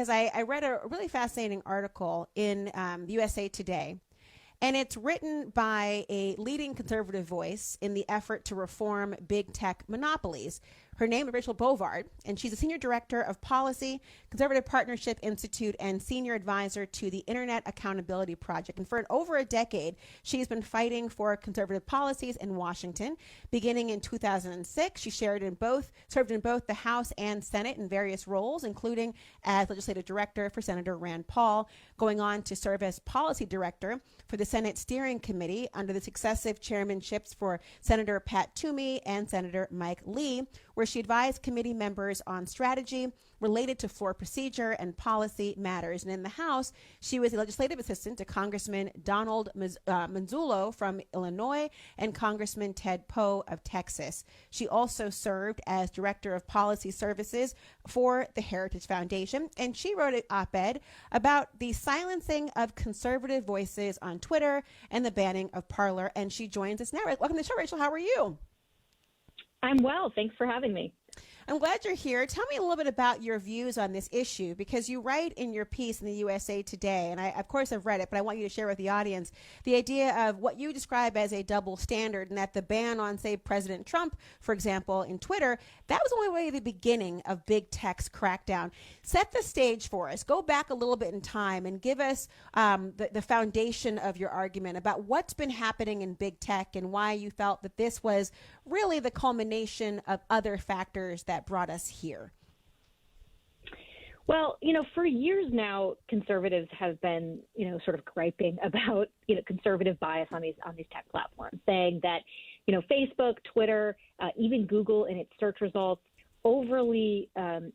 Because I read a really fascinating article in the USA Today, and it's written by a leading conservative voice in the effort to reform big tech monopolies. Her name is Rachel Bovard, and she's a senior director of policy, Conservative Partnership Institute, and senior advisor to the Internet Accountability Project. And for over a decade, she's been fighting for conservative policies in Washington. Beginning in 2006, she served in both the House and Senate in various roles, including as legislative director for Senator Rand Paul, going on to serve as policy director for the Senate Steering Committee under the successive chairmanships for Senator Pat Toomey and Senator Mike Lee, where she advised committee members on strategy related to floor procedure and policy matters. And in the House, she was a legislative assistant to Congressman Donald Manzullo from Illinois and Congressman Ted Poe of Texas. She also served as director of policy services for the Heritage Foundation, and she wrote an op-ed about the silencing of conservative voices on Twitter and the banning of Parler. And she joins us now. Welcome to the show, Rachel. How are you? I'm well. Thanks for having me. I'm glad you're here. Tell me a little bit about your views on this issue, because you write in your piece in the USA Today, and I, of course, have read it, but I want you to share with the audience the idea of what you describe as a double standard, and that the ban on, say, President Trump, for example, in Twitter, that was only really the beginning of big tech's crackdown. Set the stage for us. Go back a little bit in time and give us the foundation of your argument about what's been happening in big tech and why you felt that this was really the culmination of other factors that brought us here. Well, for years now, conservatives have been, sort of griping about, conservative bias on these tech platforms, saying that, Facebook, Twitter, even Google in its search results overly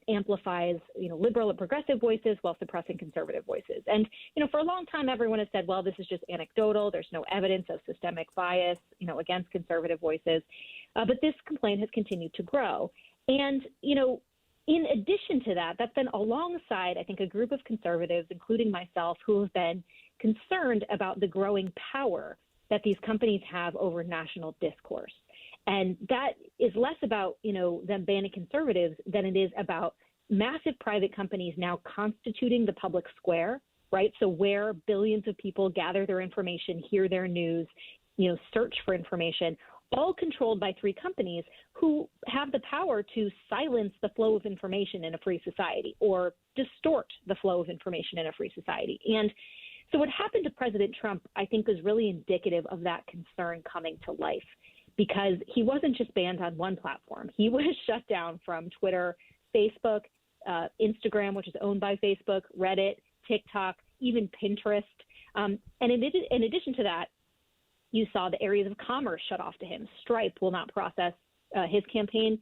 amplifies, liberal and progressive voices while suppressing conservative voices. And, for a long time, everyone has said, well, this is just anecdotal. There's no evidence of systemic bias, against conservative voices. But this complaint has continued to grow. And, in addition to that, that's been alongside, I think, a group of conservatives, including myself, who have been concerned about the growing power that these companies have over national discourse. And that is less about, them banning conservatives than it is about massive private companies now constituting the public square, right? So where billions of people gather their information, hear their news, search for information, all controlled by three companies who have the power to silence the flow of information in a free society or distort the flow of information in a free society. And so what happened to President Trump, I think, is really indicative of that concern coming to life, because he wasn't just banned on one platform. He was shut down from Twitter, Facebook, Instagram, which is owned by Facebook, Reddit, TikTok, even Pinterest. And in addition to that, you saw the areas of commerce shut off to him. Stripe will not process his campaign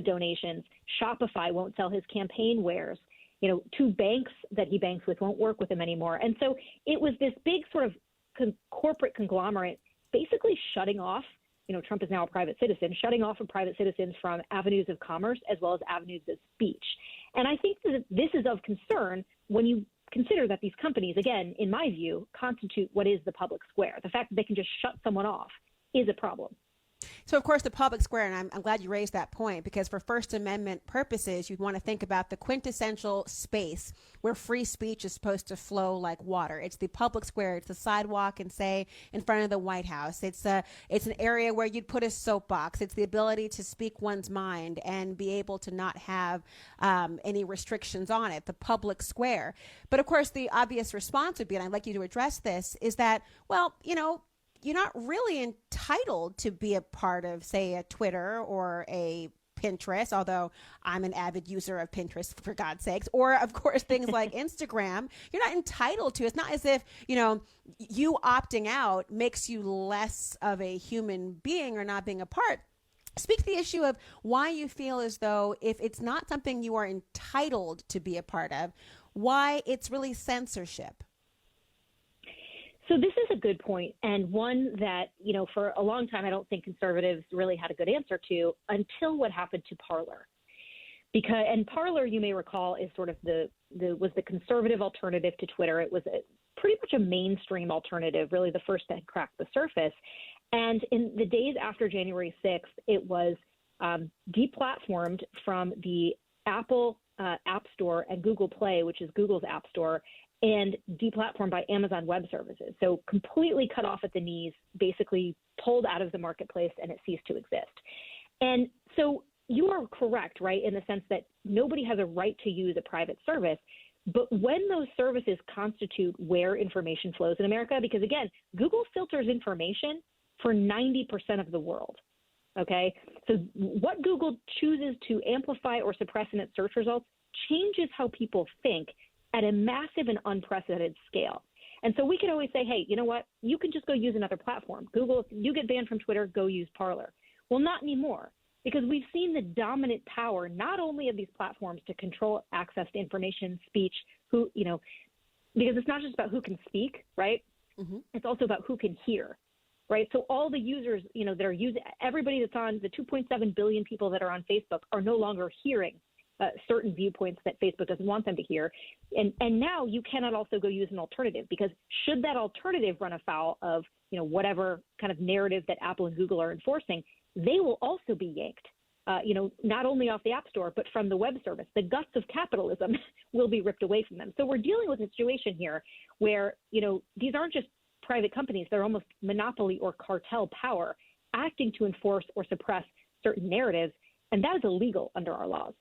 donations. Shopify won't sell his campaign wares. Two banks that he banks with won't work with him anymore. And so it was this big sort of corporate conglomerate basically shutting off. Trump is now a private citizen, shutting off of private citizens from avenues of commerce as well as avenues of speech. And I think that this is of concern when you consider that these companies, again, in my view, constitute what is the public square. The fact that they can just shut someone off is a problem. So, of course, the public square, and I'm glad you raised that point, because for First Amendment purposes, you'd want to think about the quintessential space where free speech is supposed to flow like water. It's the public square. It's the sidewalk and, say, in front of the White House. It's an area where you'd put a soapbox. It's the ability to speak one's mind and be able to not have any restrictions on it, the public square. But, of course, the obvious response would be, and I'd like you to address this, is that, well, you're not really entitled to be a part of, say, a Twitter or a Pinterest, although I'm an avid user of Pinterest, for God's sakes, or, of course, things like Instagram. You're not entitled to. It's not as if, you opting out makes you less of a human being or not being a part. Speak to the issue of why you feel as though if it's not something you are entitled to be a part of, why it's really censorship. So this is a good point, and one that, for a long time, I don't think conservatives really had a good answer to until what happened to Parler. And Parler, you may recall, is sort of was the conservative alternative to Twitter. It was pretty much a mainstream alternative, really the first that had cracked the surface. And in the days after January 6th, it was deplatformed from the Apple App Store and Google Play, which is Google's App Store, and deplatformed by Amazon Web Services. So completely cut off at the knees, basically pulled out of the marketplace, and it ceased to exist. And so you are correct, right, in the sense that nobody has a right to use a private service. But when those services constitute where information flows in America, because again, Google filters information for 90% of the world. Okay, so what Google chooses to amplify or suppress in its search results changes how people think at a massive and unprecedented scale. And so we could always say, hey, you know what? You can just go use another platform. Google, if you get banned from Twitter, go use Parler. Well, not anymore, because we've seen the dominant power not only of these platforms to control access to information, speech, because it's not just about who can speak, right? Mm-hmm. It's also about who can hear. Right. So all the users, that are using, everybody that's on the 2.7 billion people that are on Facebook are no longer hearing certain viewpoints that Facebook doesn't want them to hear. And now you cannot also go use an alternative, because should that alternative run afoul of, whatever kind of narrative that Apple and Google are enforcing, they will also be yanked, not only off the App Store, but from the web service. The guts of capitalism will be ripped away from them. So we're dealing with a situation here where, these aren't just private companies, they're almost monopoly or cartel power acting to enforce or suppress certain narratives, and that is illegal under our laws.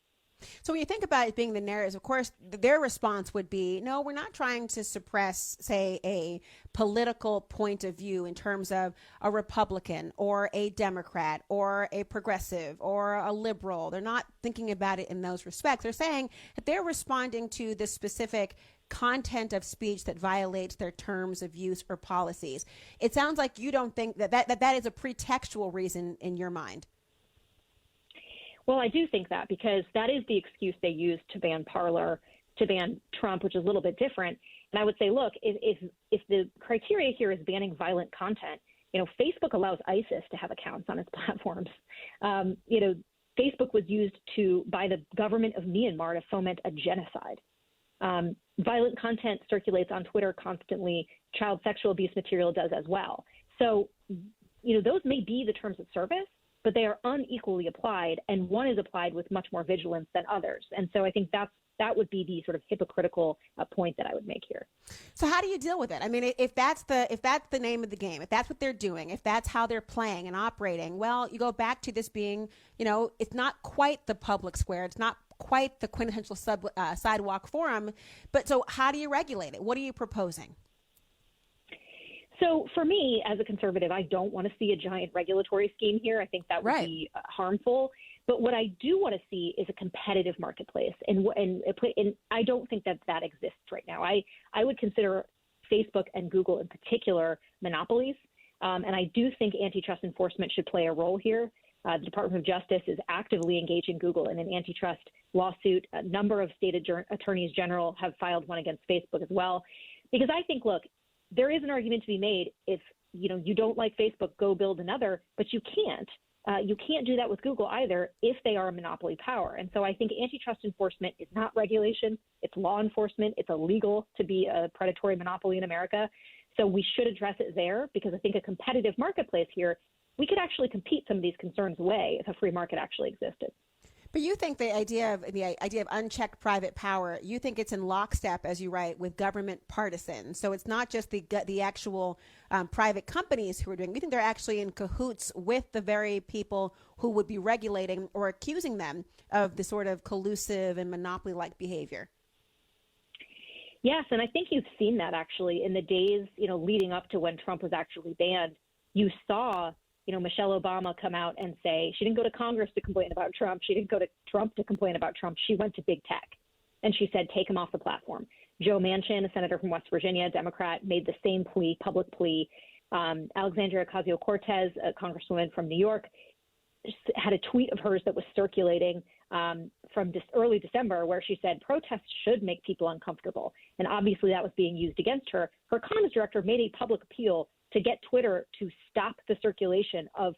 So when you think about it being the narratives, of course, their response would be, no, we're not trying to suppress, say, a political point of view in terms of a Republican or a Democrat or a progressive or a liberal. They're not thinking about it in those respects. They're saying that they're responding to the specific content of speech that violates their terms of use or policies. It sounds like you don't think that is a pretextual reason in your mind. Well, I do think that, because that is the excuse they use to ban Parler, to ban Trump, which is a little bit different. And I would say, look, if the criteria here is banning violent content, Facebook allows ISIS to have accounts on its platforms. Facebook was used by the government of Myanmar to foment a genocide. Violent content circulates on Twitter constantly. Child sexual abuse material does as well. So, those may be the terms of service, but they are unequally applied, and one is applied with much more vigilance than others. And so I think that would be the sort of hypocritical point that I would make here. So how do you deal with it? I mean, if that's the name of the game, if that's what they're doing, if that's how they're playing and operating, well, you go back to this being, it's not quite the public square. It's not quite the quintessential sidewalk forum. But so how do you regulate it? What are you proposing? So for me, as a conservative, I don't want to see a giant regulatory scheme here. I think that would be harmful. But what I do want to see is a competitive marketplace. And I don't think that exists right now. I would consider Facebook and Google in particular monopolies. And I do think antitrust enforcement should play a role here. The Department of Justice is actively engaging Google in an antitrust lawsuit. A number of state attorneys general have filed one against Facebook as well. Because I think, look, there is an argument to be made if, you don't like Facebook, go build another, but you can't. You can't do that with Google either if they are a monopoly power. And so I think antitrust enforcement is not regulation. It's law enforcement. It's illegal to be a predatory monopoly in America. So we should address it there, because I think a competitive marketplace here, we could actually compete some of these concerns away if a free market actually existed. But you think the idea of unchecked private power, you think it's in lockstep, as you write, with government partisans. So it's not just the actual private companies who are doing it. You think they're actually in cahoots with the very people who would be regulating or accusing them of the sort of collusive and monopoly-like behavior. Yes, and I think you've seen that actually in the days, leading up to when Trump was actually banned. You saw Michelle Obama come out and say she didn't go to Congress to complain about Trump. She didn't go to Trump to complain about Trump. She went to big tech, and she said, take him off the platform. Joe Manchin, a senator from West Virginia, Democrat, made the same plea, public plea. Alexandria Ocasio-Cortez, a congresswoman from New York, had a tweet of hers that was circulating from early December where she said protests should make people uncomfortable. And obviously that was being used against her. Her comms director made a public appeal to get Twitter to stop the circulation of,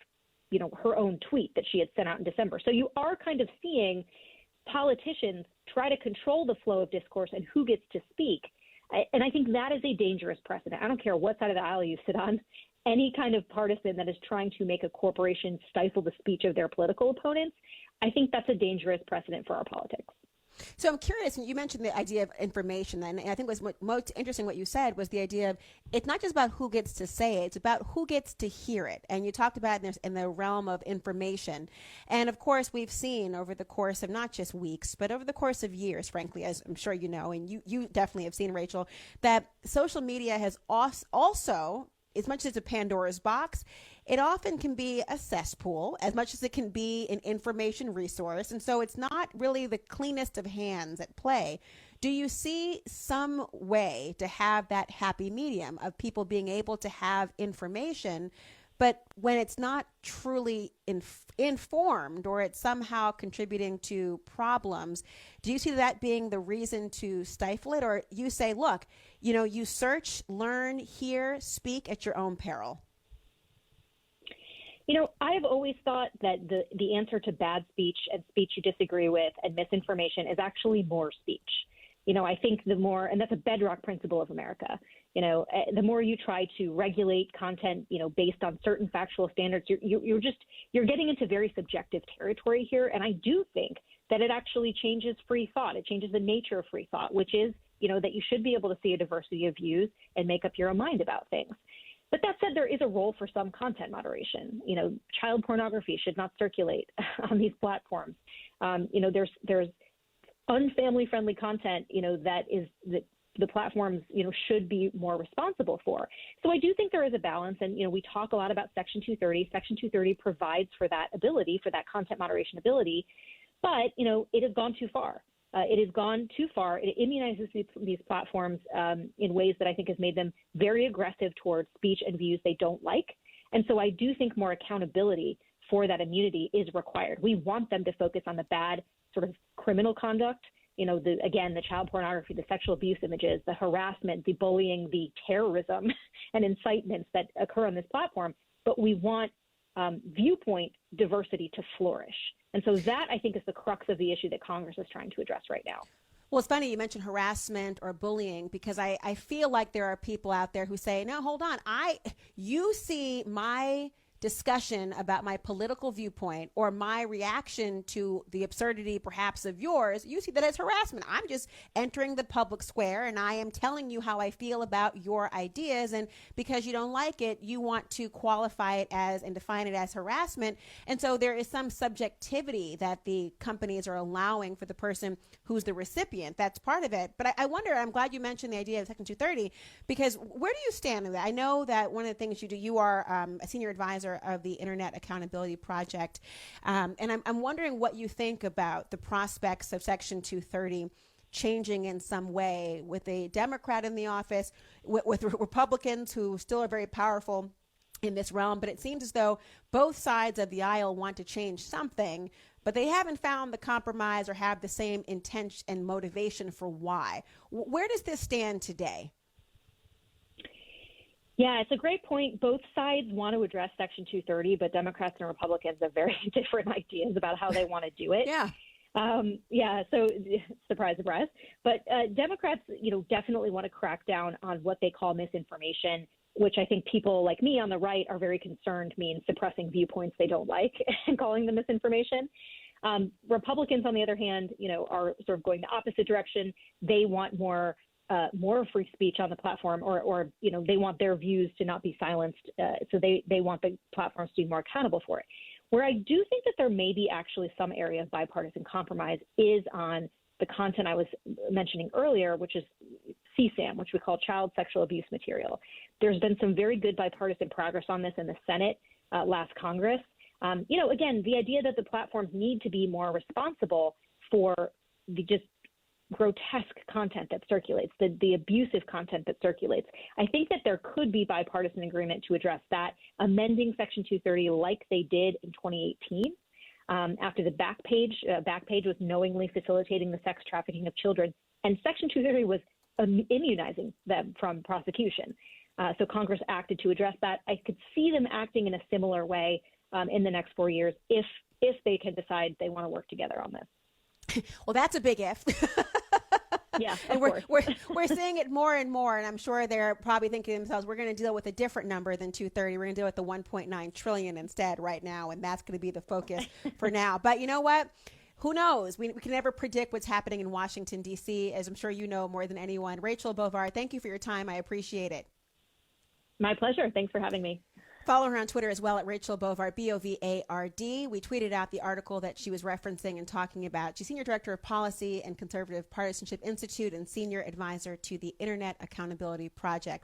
her own tweet that she had sent out in December. So you are kind of seeing politicians try to control the flow of discourse and who gets to speak. And I think that is a dangerous precedent. I don't care what side of the aisle you sit on. Any kind of partisan that is trying to make a corporation stifle the speech of their political opponents, I think that's a dangerous precedent for our politics. So I'm curious, and you mentioned the idea of information, and I think what's most interesting what you said was the idea of it's not just about who gets to say it, it's about who gets to hear it. And you talked about it in the realm of information. And of course, we've seen over the course of not just weeks, but over the course of years, frankly, as I'm sure you know, and you definitely have seen, Rachel, that social media has also, as much as it's a Pandora's box, it often can be a cesspool as much as it can be an information resource. And so it's not really the cleanest of hands at play. Do you see some way to have that happy medium of people being able to have information, but when it's not truly informed or it's somehow contributing to problems, do you see that being the reason to stifle it? Or you say, look, you search, learn, hear, speak at your own peril? I have always thought that the answer to bad speech and speech you disagree with and misinformation is actually more speech. I think the more, and that's a bedrock principle of America, the more you try to regulate content, based on certain factual standards, you're getting into very subjective territory here. And I do think that it actually changes free thought. It changes the nature of free thought, which is, that you should be able to see a diversity of views and make up your own mind about things. But that said, there is a role for some content moderation. Child pornography should not circulate on these platforms. There's unfamily-friendly content, that the platforms, should be more responsible for. So I do think there is a balance. And, we talk a lot about Section 230. Section 230 provides for that ability, for that content moderation ability. But, it has gone too far. It has gone too far. It immunizes these platforms in ways that I think has made them very aggressive towards speech and views they don't like. And so I do think more accountability for that immunity is required. We want them to focus on the bad sort of criminal conduct, the child pornography, the sexual abuse images, the harassment, the bullying, the terrorism and incitements that occur on this platform. But we want viewpoint diversity to flourish. And so that, I think, is the crux of the issue that Congress is trying to address right now. Well, it's funny you mentioned harassment or bullying, because I feel like there are people out there who say, no, hold on. You see my discussion about my political viewpoint or my reaction to the absurdity perhaps of yours, you see that as harassment. I'm just entering the public square and I am telling you how I feel about your ideas, and because you don't like it, you want to qualify it as and define it as harassment. And so there is some subjectivity that the companies are allowing for the person who's the recipient. That's part of it. But I wonder, I'm glad you mentioned the idea of Section 230, because where do you stand in that? I know that one of the things you do, you are a senior advisor of the Internet Accountability Project. And I'm wondering what you think about the prospects of Section 230 changing in some way with a Democrat in the office, with Republicans who still are very powerful in this realm. But it seems as though both sides of the aisle want to change something, but they haven't found the compromise or have the same intent and motivation for why. Where does this stand today? Yeah, it's a great point. Both sides want to address Section 230, but Democrats and Republicans have very different ideas about how they want to do it. So surprise, surprise. But Democrats, definitely want to crack down on what they call misinformation, which I think people like me on the right are very concerned means suppressing viewpoints they don't like and calling them misinformation. Republicans, on the other hand, are sort of going the opposite direction. They want more free speech on the platform, or they want their views to not be silenced. So they want the platforms to be more accountable for it. Where I do think that there may be actually some area of bipartisan compromise is on the content I was mentioning earlier, which is CSAM, which we call child sexual abuse material. There's been some very good bipartisan progress on this in the Senate last Congress. Again, the idea that the platforms need to be more responsible for the just grotesque content that circulates, the abusive content that circulates. I think that there could be bipartisan agreement to address that, amending Section 230 like they did in 2018 after the Backpage was knowingly facilitating the sex trafficking of children, and Section 230 was immunizing them from prosecution. So Congress acted to address that. I could see them acting in a similar way in the next 4 years if they can decide they want to work together on this. Well, that's a big if. Yeah, and we're seeing it more and more, and I'm sure they're probably thinking to themselves, we're going to deal with a different number than 230. We're going to deal with the 1.9 trillion instead right now, and that's going to be the focus for now. But you know what? Who knows? We can never predict what's happening in Washington, D.C., as I'm sure you know more than anyone. Rachel Bovard, thank you for your time. I appreciate it. My pleasure. Thanks for having me. Follow her on Twitter as well at Rachel Bovard, Bovard. We tweeted out the article that she was referencing and talking about. She's Senior Director of Policy and Conservative Partisanship Institute and Senior Advisor to the Internet Accountability Project.